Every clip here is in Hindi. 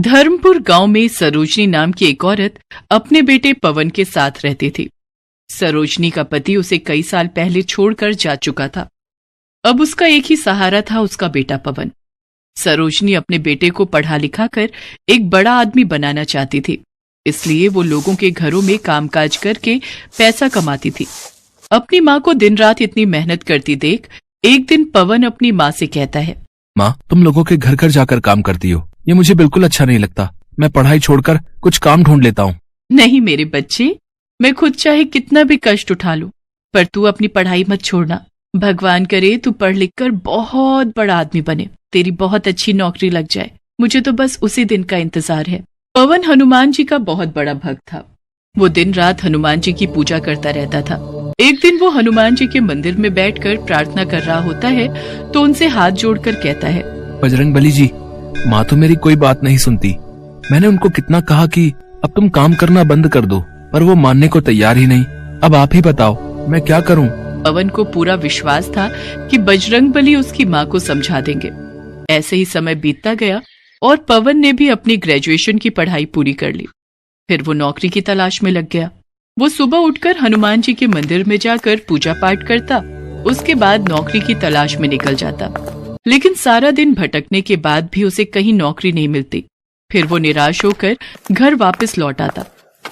धर्मपुर गांव में सरोजनी नाम की एक औरत अपने बेटे पवन के साथ रहती थी। सरोजनी का पति उसे कई साल पहले छोड़कर जा चुका था। अब उसका एक ही सहारा था, उसका बेटा पवन। सरोजनी अपने बेटे को पढ़ा लिखा कर एक बड़ा आदमी बनाना चाहती थी, इसलिए वो लोगों के घरों में कामकाज करके पैसा कमाती थी। अपनी माँ को दिन रात इतनी मेहनत करती देख एक दिन पवन अपनी माँ से कहता है, माँ, तुम लोगों के घर घर जाकर काम करती हो, ये मुझे बिल्कुल अच्छा नहीं लगता। मैं पढ़ाई छोड़कर कुछ काम ढूंढ लेता हूँ। नहीं मेरे बच्चे, मैं खुद चाहे कितना भी कष्ट उठा लूं, पर तू अपनी पढ़ाई मत छोड़ना। भगवान करे तू पढ़ लिख कर बहुत बड़ा आदमी बने, तेरी बहुत अच्छी नौकरी लग जाए। मुझे तो बस उसी दिन का इंतजार है। पवन हनुमान जी का बहुत बड़ा भक्त था। वो दिन रात हनुमान जी की पूजा करता रहता था। एक दिन वो हनुमान जी के मंदिर में बैठकर प्रार्थना कर रहा होता है तो उनसे हाथ जोड़कर कहता है, बजरंगबली जी, माँ तो मेरी कोई बात नहीं सुनती। मैंने उनको कितना कहा कि अब तुम काम करना बंद कर दो, पर वो मानने को तैयार ही नहीं। अब आप ही बताओ मैं क्या करूं? पवन को पूरा विश्वास था कि बजरंगबली उसकी माँ को समझा देंगे। ऐसे ही समय बीतता गया और पवन ने भी अपनी ग्रेजुएशन की पढ़ाई पूरी कर ली। फिर वो नौकरी की तलाश में लग गया। वो सुबह उठकर हनुमान जी के मंदिर में जाकर पूजा पाठ करता, उसके बाद नौकरी की तलाश में निकल जाता। लेकिन सारा दिन भटकने के बाद भी उसे कहीं नौकरी नहीं मिलती। फिर वो निराश होकर घर वापस लौट आता।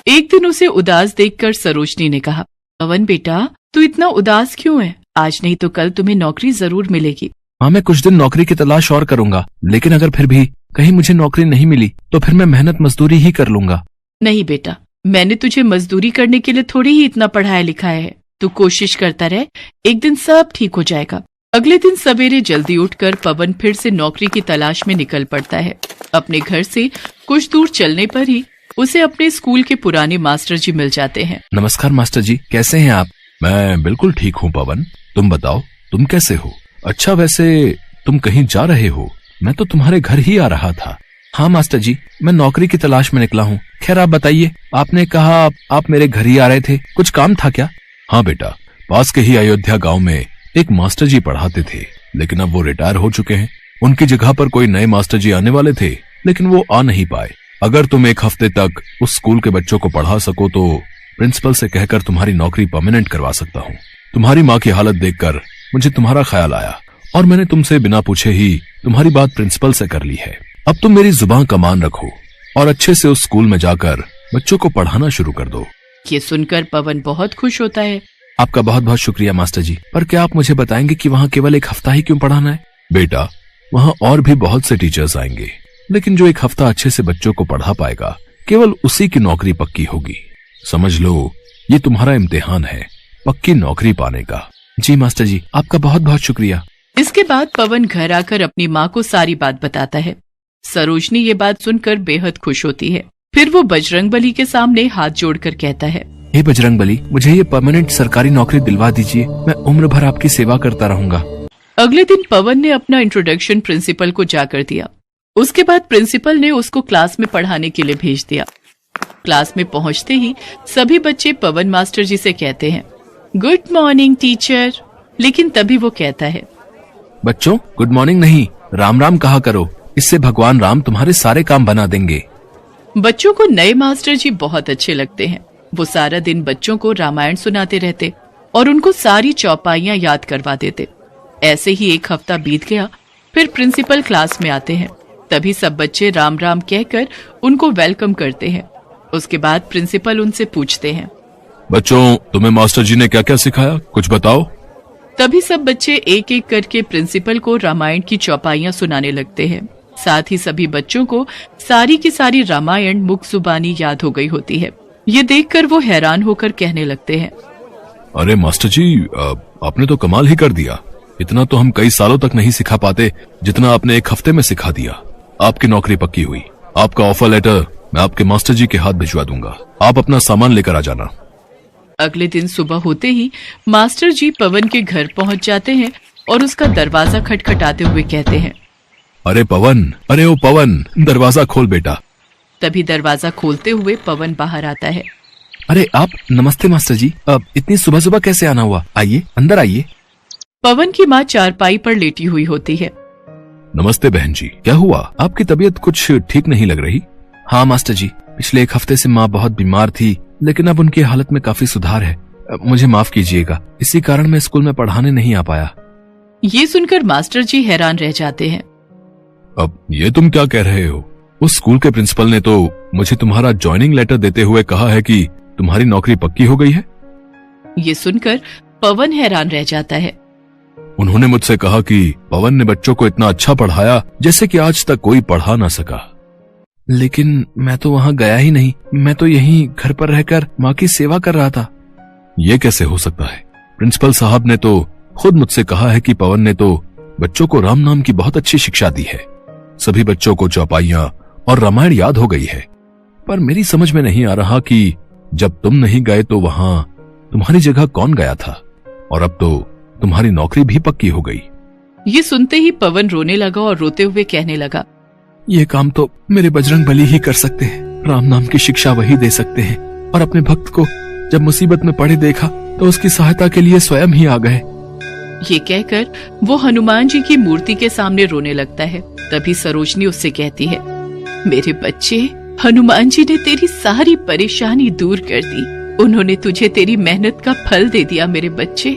एक दिन उसे उदास देखकर सरोजनी ने कहा, पवन बेटा, तू इतना उदास क्यों है? आज नहीं तो कल तुम्हें नौकरी जरूर मिलेगी। हाँ, मैं कुछ दिन नौकरी की तलाश और करूंगा, लेकिन अगर फिर भी कहीं मुझे नौकरी नहीं मिली तो फिर मैं मेहनत मजदूरी ही कर लूंगा। नहीं बेटा, मैंने तुझे मजदूरी करने के लिए थोड़ी ही इतना पढ़ाया लिखाया है। तू कोशिश करता रहे, एक दिन सब ठीक हो जाएगा। अगले दिन सवेरे जल्दी उठकर पवन फिर से नौकरी की तलाश में निकल पड़ता है। अपने घर से कुछ दूर चलने पर ही उसे अपने स्कूल के पुराने मास्टर जी मिल जाते हैं। नमस्कार मास्टर जी, कैसे हैं आप? मैं बिल्कुल ठीक हूँ पवन, तुम बताओ तुम कैसे हो? अच्छा, वैसे तुम कहीं जा रहे हो? मैं तो तुम्हारे घर ही आ रहा था। हाँ मास्टर जी, मैं नौकरी की तलाश में निकला हूँ। खैर आप बताइए, आपने कहा आप मेरे घर ही आ रहे थे, कुछ काम था क्या? हाँ बेटा, पास के ही अयोध्या गांव में एक मास्टर जी पढ़ाते थे, लेकिन अब वो रिटायर हो चुके हैं। उनकी जगह पर कोई नए मास्टर जी आने वाले थे, लेकिन वो आ नहीं पाए। अगर तुम एक हफ्ते तक उस स्कूल के बच्चों को पढ़ा सको तो प्रिंसिपल से कहकर तुम्हारी नौकरी परमानेंट करवा सकता हूँ। तुम्हारी माँ की हालत देखकर मुझे तुम्हारा ख्याल आया और मैंने तुमसे बिना पूछे ही तुम्हारी बात प्रिंसिपल से कर ली है। अब तुम मेरी जुबान का मान रखो और अच्छे से उस स्कूल में जाकर बच्चों को पढ़ाना शुरू कर दो। ये सुनकर पवन बहुत खुश होता है। आपका बहुत बहुत शुक्रिया मास्टर जी, पर क्या आप मुझे बताएंगे कि वहाँ केवल एक हफ्ता ही क्यों पढ़ाना है? बेटा, वहाँ और भी बहुत से टीचर्स आएंगे, लेकिन जो एक हफ्ता अच्छे से बच्चों को पढ़ा पाएगा केवल उसी की नौकरी पक्की होगी। समझ लो, ये तुम्हारा इम्तिहान है पक्की नौकरी पाने का। जी मास्टर जी, आपका बहुत बहुत शुक्रिया। इसके बाद पवन घर आकर अपनी माँ को सारी बात बताता है। सरोजनी ये बात सुनकर बेहद खुश होती है। फिर वो बजरंगबली के सामने हाथ जोड़कर कहता है, हे बजरंगबली, मुझे ये परमानेंट सरकारी नौकरी दिलवा दीजिए। मैं उम्र भर आपकी सेवा करता रहूंगा। अगले दिन पवन ने अपना इंट्रोडक्शन प्रिंसिपल को जाकर दिया। उसके बाद प्रिंसिपल ने उसको क्लास में पढ़ाने के लिए भेज दिया। क्लास में पहुंचते ही सभी बच्चे पवन मास्टर जी से कहते हैं, गुड मॉर्निंग टीचर। लेकिन तभी वो कहता है, बच्चों, गुड मॉर्निंग नहीं, राम राम कहा करो, इससे भगवान राम तुम्हारे सारे काम बना देंगे। बच्चों को नए मास्टर जी बहुत अच्छे लगते हैं। वो सारा दिन बच्चों को रामायण सुनाते रहते और उनको सारी चौपाइयां याद करवा देते। ऐसे ही एक हफ्ता बीत गया। फिर प्रिंसिपल क्लास में आते हैं। तभी सब बच्चे राम राम कहकर उनको वेलकम करते हैं। उसके बाद प्रिंसिपल उनसे पूछते हैं, बच्चों, तुम्हें मास्टर जी ने क्या क्या सिखाया, कुछ बताओ। तभी सब बच्चे एक एक करके प्रिंसिपल को रामायण की चौपाइयां सुनाने लगते हैं। साथ ही सभी बच्चों को सारी की सारी रामायण मुख जुबानी याद हो गई होती है। ये देखकर वो हैरान होकर कहने लगते हैं, अरे मास्टर जी, आपने तो कमाल ही कर दिया। इतना तो हम कई सालों तक नहीं सिखा पाते जितना आपने एक हफ्ते में सिखा दिया। आपकी नौकरी पक्की हुई। आपका ऑफर लेटर मैं आपके मास्टर जी के हाथ भिजवा दूंगा। आप अपना सामान लेकर आ जाना। अगले दिन सुबह होते ही मास्टर जी पवन के घर पहुंच जाते हैं और उसका दरवाजा खटखटाते हुए कहते हैं, अरे पवन, अरे ओ पवन, दरवाजा खोल बेटा। तभी दरवाजा खोलते हुए पवन बाहर आता है। अरे आप, नमस्ते मास्टर जी, अब इतनी सुबह सुबह कैसे आना हुआ? आइए, अंदर आइए। पवन की माँ चारपाई पर लेटी हुई होती है। नमस्ते बहन जी, क्या हुआ? आपकी तबीयत कुछ ठीक नहीं लग रही। हाँ मास्टर जी, पिछले 1 हफ्ते से माँ बहुत बीमार थी, लेकिन अब उनकी हालत में काफी सुधार है। मुझे माफ कीजिएगा, इसी कारण मैं स्कूल में पढ़ाने नहीं आ पाया। ये सुनकर मास्टर जी हैरान रह जाते हैं। अब ये तुम क्या कह रहे हो? उस स्कूल के प्रिंसिपल ने तो मुझे तुम्हारा ज्वाइनिंग लेटर देते हुए कहा है कि तुम्हारी नौकरी पक्की हो गई है। ये सुनकर पवन हैरान रह जाता है। उन्होंने मुझसे कहा कि पवन ने बच्चों को इतना अच्छा पढ़ाया जैसे कि आज तक कोई पढ़ा ना सका। लेकिन मैं तो वहाँ गया ही नहीं, मैं तो यहीं घर पर रहकर माँ की सेवा कर रहा था। ये कैसे हो सकता है? प्रिंसिपल साहब ने तो खुद मुझसे कहा है कि पवन ने तो बच्चों को राम नाम की बहुत अच्छी शिक्षा दी है। सभी बच्चों को चौपाइयां और रामायण याद हो गई है। पर मेरी समझ में नहीं आ रहा कि जब तुम नहीं गए तो वहां तुम्हारी जगह कौन गया था, और अब तो तुम्हारी नौकरी भी पक्की हो गई। ये सुनते ही पवन रोने लगा और रोते हुए कहने लगा, ये काम तो मेरे बजरंगबली ही कर सकते हैं। राम नाम की शिक्षा वही दे सकते हैं, और अपने भक्त को जब मुसीबत में पड़े देखा तो उसकी सहायता के लिए स्वयं ही आ गए। ये कहकर वो हनुमान जी की मूर्ति के सामने रोने लगता है। तभी सरोजनी उससे कहती है, मेरे बच्चे, हनुमान जी ने तेरी सारी परेशानी दूर कर दी। उन्होंने तुझे तेरी मेहनत का फल दे दिया मेरे बच्चे।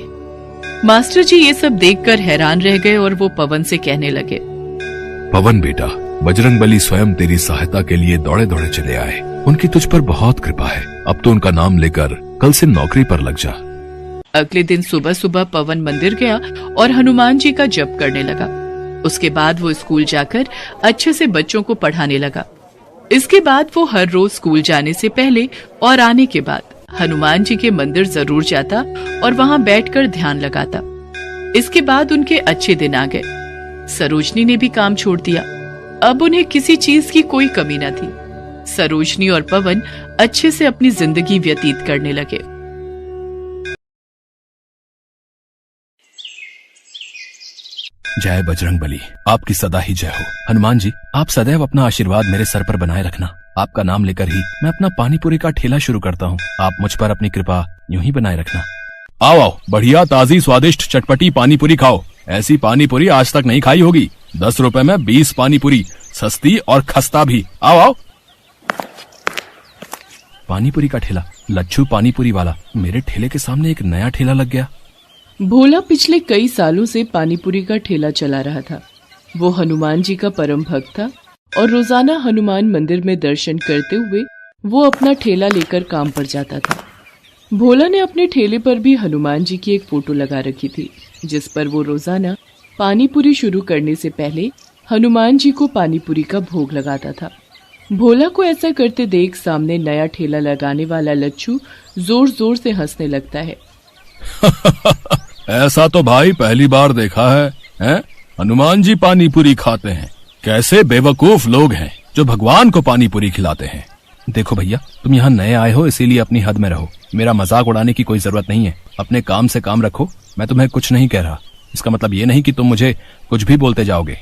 मास्टर जी ये सब देखकर हैरान रह गए और वो पवन से कहने लगे, पवन बेटा, बजरंगबली स्वयं तेरी सहायता के लिए दौड़े दौड़े चले आए। उनकी तुझ पर बहुत कृपा है। अब तो उनका नाम लेकर कल से नौकरी पर लग जा। अगले दिन सुबह सुबह पवन मंदिर गया और हनुमान जी का जप करने लगा। उसके बाद वो स्कूल जाकर अच्छे से बच्चों को पढ़ाने लगा। इसके बाद वो हर रोज स्कूल जाने से पहले और आने के बाद हनुमान जी के मंदिर जरूर जाता और वहां बैठकर ध्यान लगाता। इसके बाद उनके अच्छे दिन आ गए। सरोजनी ने भी काम छोड़ दिया। अब उन्हें किसी चीज की कोई कमी न थी। सरोजनी और पवन अच्छे से अपनी जिंदगी व्यतीत करने लगे। जय बजरंगबली, आपकी सदा ही जय हो। हनुमान जी, आप सदैव अपना आशीर्वाद मेरे सर पर बनाए रखना। आपका नाम लेकर ही मैं अपना पानीपुरी का ठेला शुरू करता हूँ। आप मुझ पर अपनी कृपा यूं ही बनाए रखना। आओ आओ, बढ़िया ताजी स्वादिष्ट चटपटी पानीपुरी खाओ। ऐसी पानीपुरी आज तक नहीं खाई होगी। 10 रुपए में 20 पानीपुरी, सस्ती और खस्ता भी। आओ आओ। पानीपुरी का ठेला, लच्छू पानीपुरी वाला। मेरे ठेले के सामने एक नया ठेला लग गया। भोला पिछले कई सालों से पानीपुरी का ठेला चला रहा था। वो हनुमान जी का परम भक्त था और रोजाना हनुमान मंदिर में दर्शन करते हुए वो अपना ठेला लेकर काम पर जाता था। भोला ने अपने ठेले पर भी हनुमान जी की एक फोटो लगा रखी थी, जिस पर वो रोजाना पानीपुरी शुरू करने से पहले हनुमान जी को पानीपुरी का भोग लगाता था। भोला को ऐसा करते देख सामने नया ठेला लगाने वाला लच्छू जोर जोर से हंसने लगता है। ऐसा तो भाई पहली बार देखा है? हनुमान जी पानीपुरी खाते हैं। कैसे बेवकूफ लोग हैं जो भगवान को पानीपुरी खिलाते हैं। देखो भैया, तुम यहाँ नए आए हो, इसीलिए अपनी हद में रहो। मेरा मजाक उड़ाने की कोई जरूरत नहीं है। अपने काम से काम रखो। मैं तुम्हें कुछ नहीं कह रहा। इसका मतलब ये नहीं कि तुम मुझे कुछ भी बोलते जाओगे।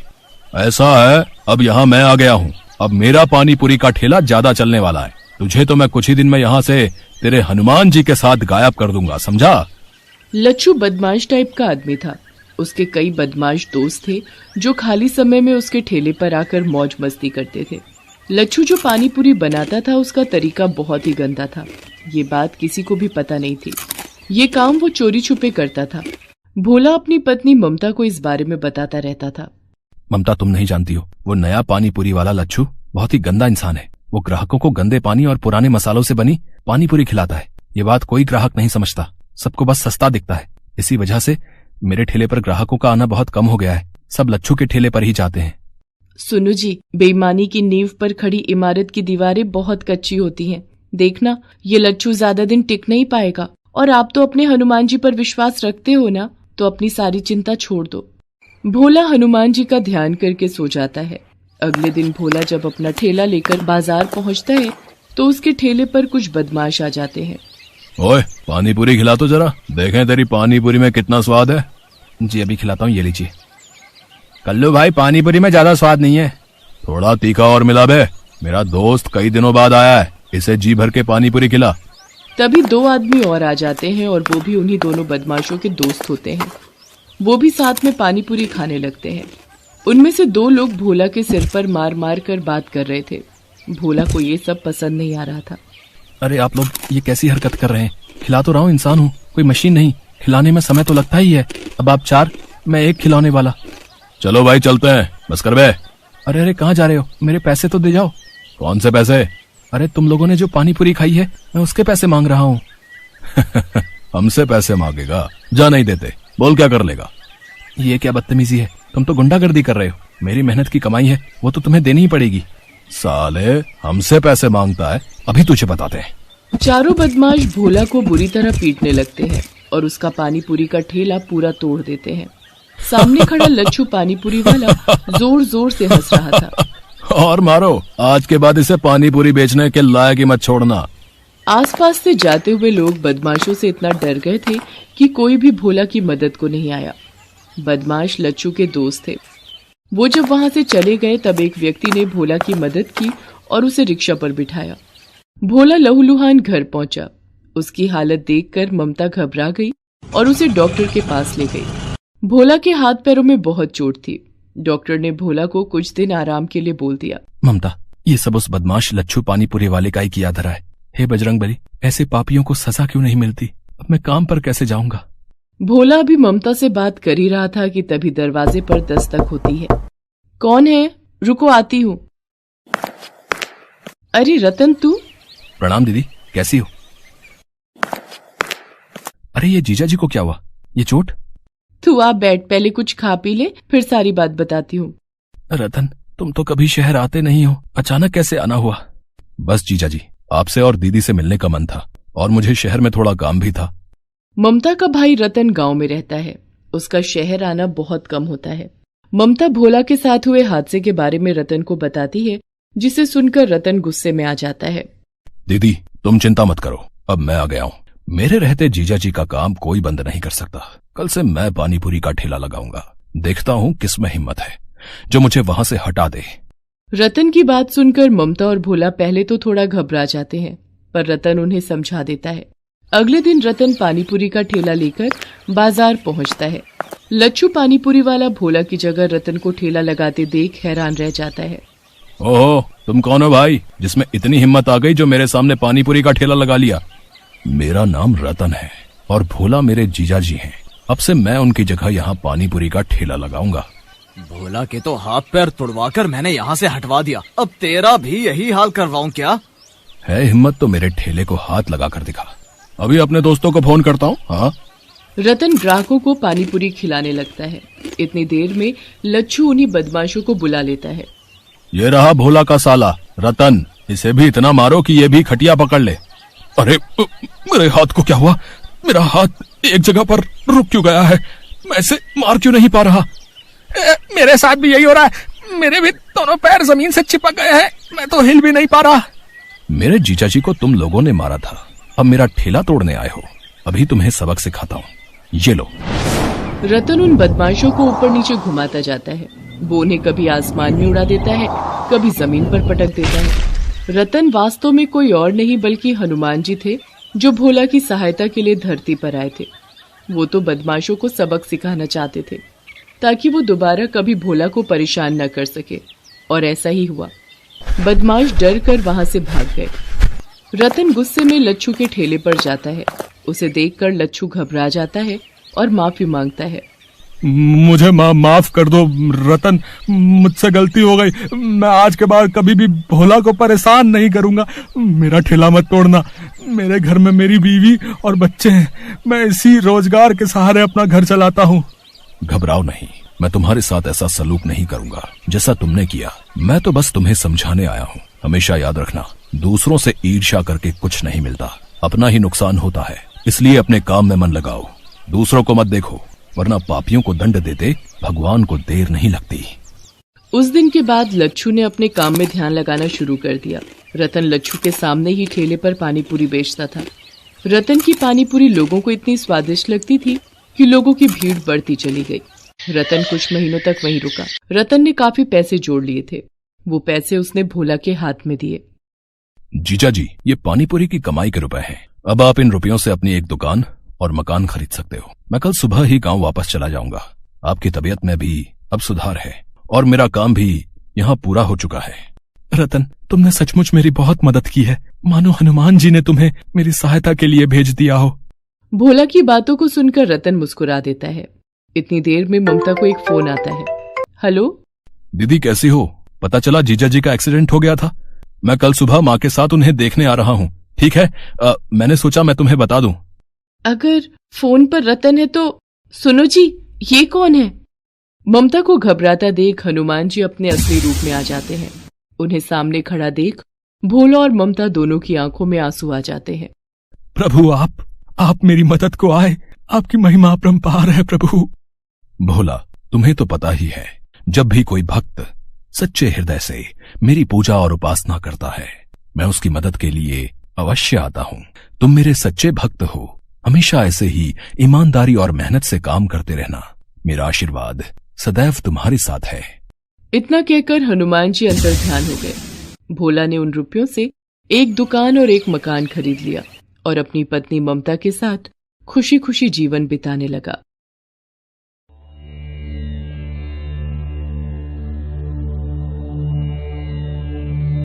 ऐसा है, अब यहाँ मैं आ गया हूँ। अब मेरा पानीपुरी का ठेला ज्यादा चलने वाला है। तुझे तो मैं कुछ ही दिन में यहाँ से तेरे हनुमान जी के साथ गायब कर दूंगा, समझा? लच्छू बदमाश टाइप का आदमी था। उसके कई बदमाश दोस्त थे जो खाली समय में उसके ठेले पर आकर मौज मस्ती करते थे। लच्छू जो पानीपुरी बनाता था उसका तरीका बहुत ही गंदा था। ये बात किसी को भी पता नहीं थी। ये काम वो चोरी छुपे करता था। भोला अपनी पत्नी ममता को इस बारे में बताता रहता था। ममता, तुम नहीं जानती हो, वो नया पानीपुरी वाला लच्छू बहुत ही गंदा इंसान है। वो ग्राहकों को गंदे पानी और पुराने मसालों से बनी पानीपुरी खिलाता है। ये बात कोई ग्राहक नहीं समझता। सबको बस सस्ता दिखता है। इसी वजह से मेरे ठेले पर ग्राहकों का आना बहुत कम हो गया है। सब लच्छू के ठेले पर ही जाते हैं। सुनो जी, बेईमानी की नींव पर खड़ी इमारत की दीवारें बहुत कच्ची होती हैं। देखना, ये लच्छू ज्यादा दिन टिक नहीं पाएगा। और आप तो अपने हनुमान जी पर विश्वास रखते हो ना, तो अपनी सारी चिंता छोड़ दो। भोला हनुमान जी का ध्यान करके सो जाता है। अगले दिन भोला जब अपना ठेला लेकर बाजार पहुंचता है तो उसके ठेले पर कुछ बदमाश आ जाते हैं। ओए, पानीपुरी खिला तो जरा, देखें तेरी पानीपुरी में कितना स्वाद है। जी अभी खिलाता हूँ, ये लीजिए। कल्लू भाई, पानीपुरी में ज्यादा स्वाद नहीं है। थोड़ा तीखा और मिला बे। मेरा दोस्त कई दिनों बाद आया है, इसे जी भर के पानीपुरी खिला। तभी 2 आदमी और आ जाते हैं और वो भी उन्हीं दोनों बदमाशों के दोस्त होते हैं। वो भी साथ में पानीपुरी खाने लगते हैं। उनमें से 2 लोग भोला के सिर पर मार मार कर बात कर रहे थे। भोला को ये सब पसंद नहीं आ रहा था। अरे आप लोग ये कैसी हरकत कर रहे हैं? खिला तो रहा हूँ, इंसान हूँ, कोई मशीन नहीं। खिलाने में समय तो लगता ही है। अब आप 4, मैं 1 खिलाने वाला। चलो भाई चलते हैं, बस कर बे। अरे अरे कहाँ जा रहे हो? मेरे पैसे तो दे जाओ। कौन से पैसे? अरे तुम लोगों ने जो पानी पूरी खाई है, मैं उसके पैसे मांग रहा हूँ। हमसे पैसे मांगेगा? जा नहीं देते। बोल क्या कर लेगा? ये क्या बदतमीजी है? तुम तो गुंडागर्दी कर रहे हो। मेरी मेहनत की कमाई है, वो तो तुम्हें देनी ही पड़ेगी। साले हमसे पैसे मांगता है, अभी तुझे बताते हैं। चारों बदमाश भोला को बुरी तरह पीटने लगते हैं और उसका पानी पूरी का ठेला पूरा तोड़ देते हैं। सामने खड़ा लच्छू पानी पूरी वाला जोर जोर से हंस रहा था। और मारो, आज के बाद इसे पानी पूरी बेचने के लायक ही मत छोड़ना। आसपास से जाते हुए लोग बदमाशों से इतना डर गए थे कि कोई भी भोला की मदद को नहीं आया। बदमाश लच्छू के दोस्त थे। वो जब वहां से चले गए तब एक व्यक्ति ने भोला की मदद की और उसे रिक्शा पर बिठाया। भोला लहूलुहान घर पहुंचा। उसकी हालत देखकर ममता घबरा गई और उसे डॉक्टर के पास ले गई। भोला के हाथ पैरों में बहुत चोट थी। डॉक्टर ने भोला को कुछ दिन आराम के लिए बोल दिया। ममता, ये सब उस बदमाश लच्छू पानीपुरी वाले का ही किया धरा है। हे बजरंगबली, ऐसे पापियों को सजा क्यों नहीं मिलती? अब मैं काम पर कैसे जाऊंगा? भोला अभी ममता से बात कर ही रहा था कि तभी दरवाजे पर दस्तक होती है। कौन है? रुको, आती हूँ। अरे रतन, तू? प्रणाम दीदी, कैसी हो? अरे ये जीजा जी को क्या हुआ? ये चोट? तू आप बैठ, पहले कुछ खा पी ले, फिर सारी बात बताती हूँ। रतन, तुम तो कभी शहर आते नहीं हो, अचानक कैसे आना हुआ? बस जीजा जी, आपसे और दीदी से मिलने का मन था और मुझे शहर में थोड़ा काम भी था। ममता का भाई रतन गांव में रहता है। उसका शहर आना बहुत कम होता है। ममता भोला के साथ हुए हादसे के बारे में रतन को बताती है, जिसे सुनकर रतन गुस्से में आ जाता है। दीदी, तुम चिंता मत करो, अब मैं आ गया हूँ। मेरे रहते जीजा जी का काम कोई बंद नहीं कर सकता। कल से मैं पानीपुरी का ठेला लगाऊंगा। देखता हूँ किसमें हिम्मत है जो मुझे वहां से हटा दे। रतन की बात सुनकर ममता और भोला पहले तो थोड़ा घबरा जाते हैं, पर रतन उन्हें समझा देता है। अगले दिन रतन पानीपुरी का ठेला लेकर बाजार पहुंचता है। लच्छू पानीपुरी वाला भोला की जगह रतन को ठेला लगाते देख हैरान रह जाता है। ओहो, तुम कौन हो भाई, जिसमें इतनी हिम्मत आ गई जो मेरे सामने पानीपुरी का ठेला लगा लिया? मेरा नाम रतन है और भोला मेरे जीजा जी हैं। अब से मैं उनकी जगह यहाँ पानीपुरी का ठेला लगाऊंगा। भोला के तो हाथ पैर तुड़वाकर मैंने यहाँ से हटवा दिया, अब तेरा भी यही हाल करवाऊं क्या? है हिम्मत तो मेरे ठेले को हाथ लगा कर दिखा। अभी अपने दोस्तों को फोन करता हूँ। हाँ। रतन ग्राहकों को पानीपुरी खिलाने लगता है। इतनी देर में लच्छू उन्हीं बदमाशों को बुला लेता है। ये रहा भोला का साला रतन, इसे भी इतना मारो कि ये भी खटिया पकड़ ले। अरे मेरे हाथ को क्या हुआ? मेरा हाथ एक जगह पर रुक क्यों गया है? मैं इसे मार क्यों नहीं पा रहा? मेरे साथ भी यही हो रहा है। मेरे भी दोनों पैर जमीन से चिपक गए हैं, मैं तो हिल भी नहीं पा रहा। मेरे जीजा जी को तुम लोगों ने मारा था, अब मेरा ठेला तोड़ने आए हो। अभी तुम्हें सबक सिखाता हूँ, ये लो। रतन उन बदमाशों को ऊपर नीचे घुमाता जाता है। वो उन्हें कभी आसमान में उड़ा देता है, कभी जमीन पर पटक देता है। रतन वास्तव में कोई और नहीं बल्कि हनुमान जी थे, जो भोला की सहायता के लिए धरती पर आए थे। वो तो बदमाशों को सबक सिखाना चाहते थे ताकि वो दोबारा कभी भोला को परेशान न कर सके, और ऐसा ही हुआ। बदमाश डर कर वहां से भाग गए। रतन गुस्से में लच्छू के ठेले पर जाता है। उसे देखकर लच्छू घबरा जाता है और माफी मांगता है। मुझे माफ कर दो रतन, मुझसे गलती हो गई। मैं आज के बाद कभी भी भोला को परेशान नहीं करूंगा। मेरा ठेला मत तोड़ना। मेरे घर में मेरी बीवी और बच्चे हैं। मैं इसी रोजगार के सहारे अपना घर चलाता हूँ। घबराओ नहीं, मैं तुम्हारे साथ ऐसा सलूक नहीं करूंगा जैसा तुमने किया। मैं तो बस तुम्हें समझाने आया हूँ। हमेशा याद रखना, दूसरों से ईर्ष्या करके कुछ नहीं मिलता, अपना ही नुकसान होता है। इसलिए अपने काम में मन लगाओ, दूसरों को मत देखो, वरना पापियों को दंड देते भगवान को देर नहीं लगती। उस दिन के बाद लच्छू ने अपने काम में ध्यान लगाना शुरू कर दिया। रतन लच्छू के सामने ही ठेले पर पानीपुरी बेचता था। रतन की पानीपुरी लोगों को इतनी स्वादिष्ट लगती थी कि लोगों की भीड़ बढ़ती चली गई। रतन कुछ महीनों तक वहीं रुका। रतन ने काफी पैसे जोड़ लिए थे। वो पैसे उसने भोला के हाथ में दिए। जीजा जी, ये पानीपुरी की कमाई के रुपए हैं। अब आप इन रुपयों से अपनी एक दुकान और मकान खरीद सकते हो। मैं कल सुबह ही गांव वापस चला जाऊंगा। आपकी तबीयत में भी अब सुधार है और मेरा काम भी यहाँ पूरा हो चुका है। रतन, तुमने सचमुच मेरी बहुत मदद की है, मानो हनुमान जी ने तुम्हें मेरी सहायता के लिए भेज दिया हो। भोला की बातों को सुनकर रतन मुस्कुरा देता है। इतनी देर में ममता को एक फोन आता है। हेलो दीदी, कैसी हो? पता चला जीजा जी का एक्सीडेंट हो गया था। मैं कल सुबह माँ के साथ उन्हें देखने आ रहा हूँ। ठीक है, मैंने सोचा मैं तुम्हें बता दूं। अगर फोन पर रतन है तो सुनो जी, ये कौन है? ममता को घबराता देख हनुमान जी अपने असली रूप में आ जाते हैं। उन्हें सामने खड़ा देख भोला और ममता दोनों की आंखों में आंसू आ जाते हैं। प्रभु, आप मेरी मदद को आए। आपकी महिमा अपरंपार है प्रभु। भोला, तुम्हें तो पता ही है, जब भी कोई भक्त सच्चे हृदय से मेरी पूजा और उपासना करता है, मैं उसकी मदद के लिए अवश्य आता हूँ। तुम मेरे सच्चे भक्त हो। हमेशा ऐसे ही ईमानदारी और मेहनत से काम करते रहना। मेरा आशीर्वाद सदैव तुम्हारे साथ है। इतना कहकर हनुमान जी अंतर ध्यान हो गए। भोला ने उन रुपयों से एक दुकान और एक मकान खरीद लिया और अपनी पत्नी ममता के साथ खुशी खुशी जीवन बिताने लगा।